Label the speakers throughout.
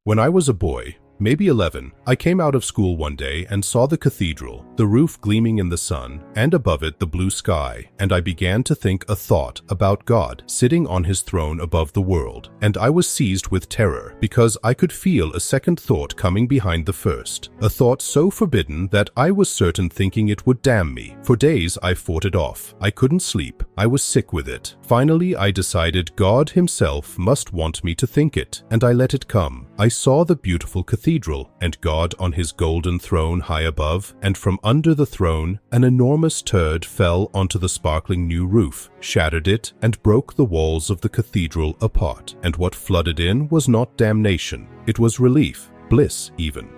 Speaker 1: When I was a boy, maybe 11, I came out of school one day and saw the cathedral, the roof gleaming in the sun, and above it the blue sky, and I began to think a thought about God sitting on his throne above the world, and I was seized with terror because I could feel a second thought coming behind the first, a thought so forbidden that I was certain thinking it would damn me. For days I fought it off. I couldn't sleep. I was sick with it. Finally, I decided God himself must want me to think it, and I let it come. I saw the beautiful cathedral, and God on his golden throne high above, and from under the throne, an enormous turd fell onto the sparkling new roof, shattered it, and broke the walls of the cathedral apart. And what flooded in was not damnation. It was relief, bliss even.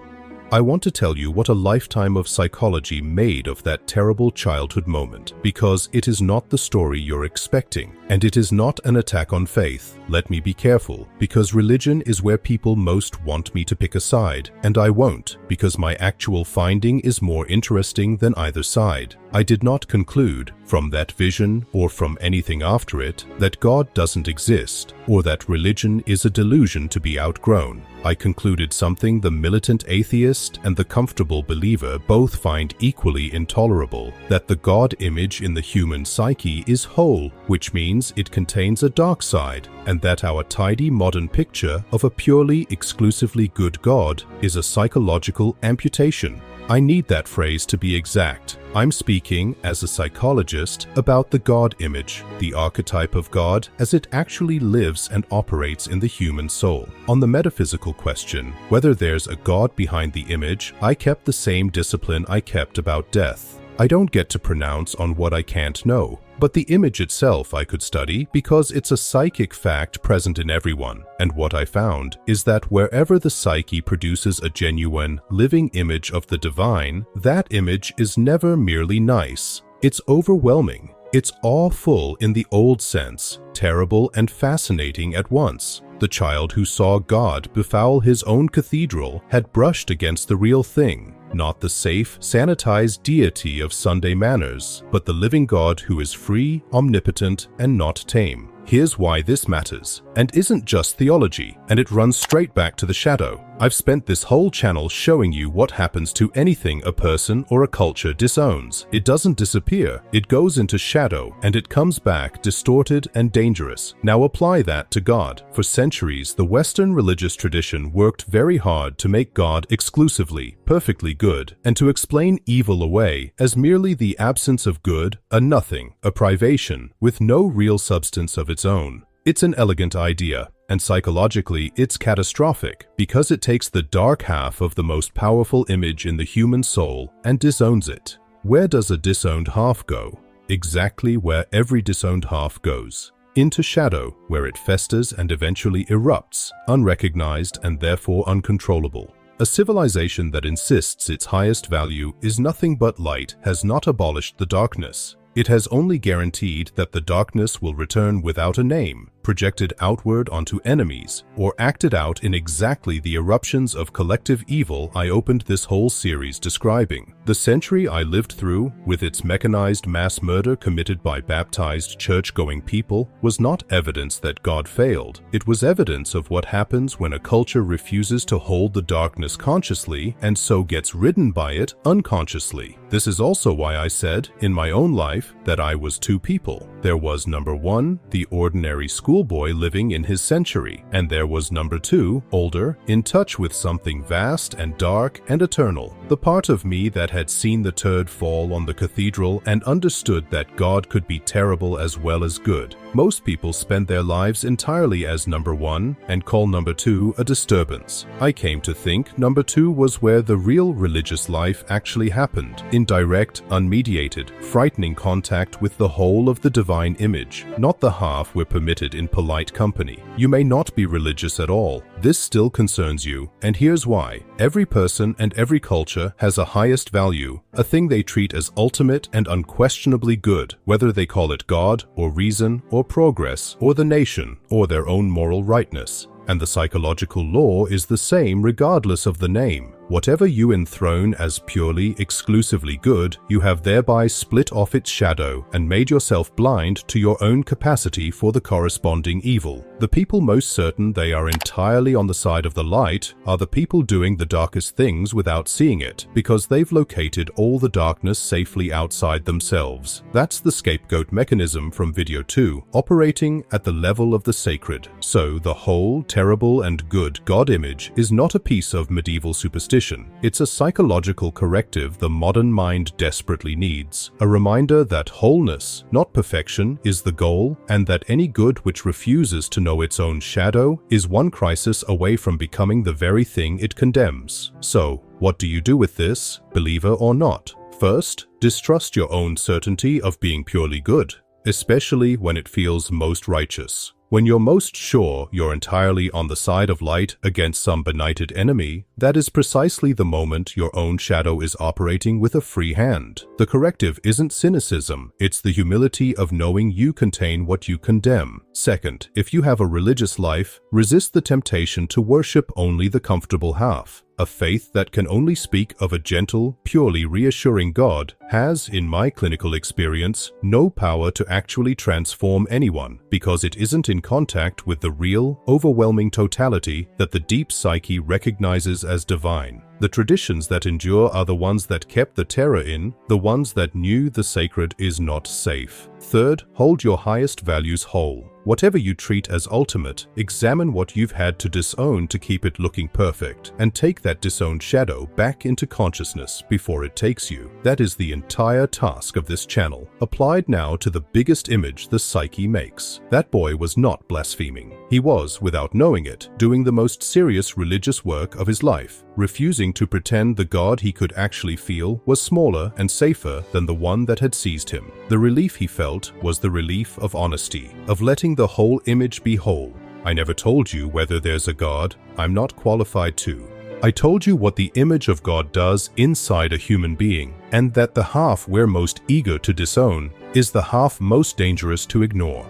Speaker 1: I want to tell you what a lifetime of psychology made of that terrible childhood moment, because it is not the story you're expecting, and it is not an attack on faith. Let me be careful, because religion is where people most want me to pick a side, and I won't, because my actual finding is more interesting than either side. I did not conclude, from that vision or from anything after it, that God doesn't exist, or that religion is a delusion to be outgrown. I concluded something the militant atheist and the comfortable believer both find equally intolerable, that the God image in the human psyche is whole, which means it contains a dark side, and that our tidy modern picture of a purely, exclusively good God is a psychological amputation. I need that phrase to be exact. I'm speaking, as a psychologist, about the God image, the archetype of God as it actually lives and operates in the human soul. On the metaphysical question, whether there's a God behind the image, I kept the same discipline I kept about death. I don't get to pronounce on what I can't know, but the image itself I could study because it's a psychic fact present in everyone. And what I found is that wherever the psyche produces a genuine, living image of the divine, that image is never merely nice. It's overwhelming. It's awful in the old sense, terrible and fascinating at once. The child who saw God befoul his own cathedral had brushed against the real thing, not the safe, sanitized deity of Sunday manners, but the living God who is free, omnipotent, and not tame. Here's why this matters, and isn't just theology, and it runs straight back to the shadow. I've spent this whole channel showing you what happens to anything a person or a culture disowns. It doesn't disappear, it goes into shadow, and it comes back distorted and dangerous. Now apply that to God. For centuries, the Western religious tradition worked very hard to make God exclusively, perfectly good, and to explain evil away as merely the absence of good, a nothing, a privation, with no real substance of its own. It's an elegant idea, and psychologically it's catastrophic because it takes the dark half of the most powerful image in the human soul and disowns it. Where does a disowned half go? Exactly where every disowned half goes. Into shadow, where it festers and eventually erupts, unrecognized and therefore uncontrollable. A civilization that insists its highest value is nothing but light has not abolished the darkness. It has only guaranteed that the darkness will return without a name, projected outward onto enemies, or acted out in exactly the eruptions of collective evil I opened this whole series describing. The century I lived through, with its mechanized mass murder committed by baptized church-going people, was not evidence that God failed. It was evidence of what happens when a culture refuses to hold the darkness consciously and so gets ridden by it unconsciously. This is also why I said, in my own life, that I was two people. There was number one, the ordinary schoolboy living in his century, and there was number two, older, in touch with something vast and dark and eternal. The part of me that had seen the turd fall on the cathedral and understood that God could be terrible as well as good. Most people spend their lives entirely as number one and call number two a disturbance. I came to think number two was where the real religious life actually happened, in direct, unmediated, frightening contact with the whole of the divine image, not the half we're permitted in polite company. You may not be religious at all. This still concerns you, and here's why. Every person and every culture has a highest value, a thing they treat as ultimate and unquestionably good, whether they call it God or reason or progress or the nation or their own moral rightness. And the psychological law is the same regardless of the name. Whatever you enthrone as purely, exclusively good, you have thereby split off its shadow and made yourself blind to your own capacity for the corresponding evil. The people most certain they are entirely on the side of the light are the people doing the darkest things without seeing it, because they've located all the darkness safely outside themselves. That's the scapegoat mechanism from video 2, operating at the level of the sacred. So the whole, terrible and good God image is not a piece of medieval superstition. It's a psychological corrective the modern mind desperately needs. A reminder that wholeness, not perfection, is the goal, and that any good which refuses to know its own shadow is one crisis away from becoming the very thing it condemns. So, what do you do with this, believer or not? First, distrust your own certainty of being purely good, especially when it feels most righteous. When you're most sure you're entirely on the side of light against some benighted enemy, that is precisely the moment your own shadow is operating with a free hand. The corrective isn't cynicism, it's the humility of knowing you contain what you condemn. Second, if you have a religious life, resist the temptation to worship only the comfortable half. A faith that can only speak of a gentle, purely reassuring God has, in my clinical experience, no power to actually transform anyone, because it isn't in contact with the real, overwhelming totality that the deep psyche recognizes as divine. The traditions that endure are the ones that kept the terror in, the ones that knew the sacred is not safe. Third, hold your highest values whole. Whatever you treat as ultimate, examine what you've had to disown to keep it looking perfect, and take that disowned shadow back into consciousness before it takes you. That is the entire task of this channel, applied now to the biggest image the psyche makes. That boy was not blaspheming. He was, without knowing it, doing the most serious religious work of his life, refusing to pretend the God he could actually feel was smaller and safer than the one that had seized him. The relief he felt was the relief of honesty, of letting the whole image be whole. I never told you whether there's a God. I'm not qualified to. I told you what the image of God does inside a human being, and that the half we're most eager to disown is the half most dangerous to ignore.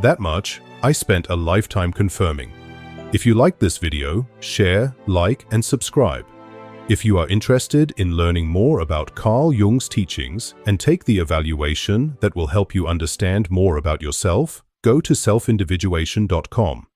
Speaker 1: That much I spent a lifetime confirming. If you like this video, share, like, and subscribe. If you are interested in learning more about Carl Jung's teachings and take the evaluation that will help you understand more about yourself, go to selfindividuation.com.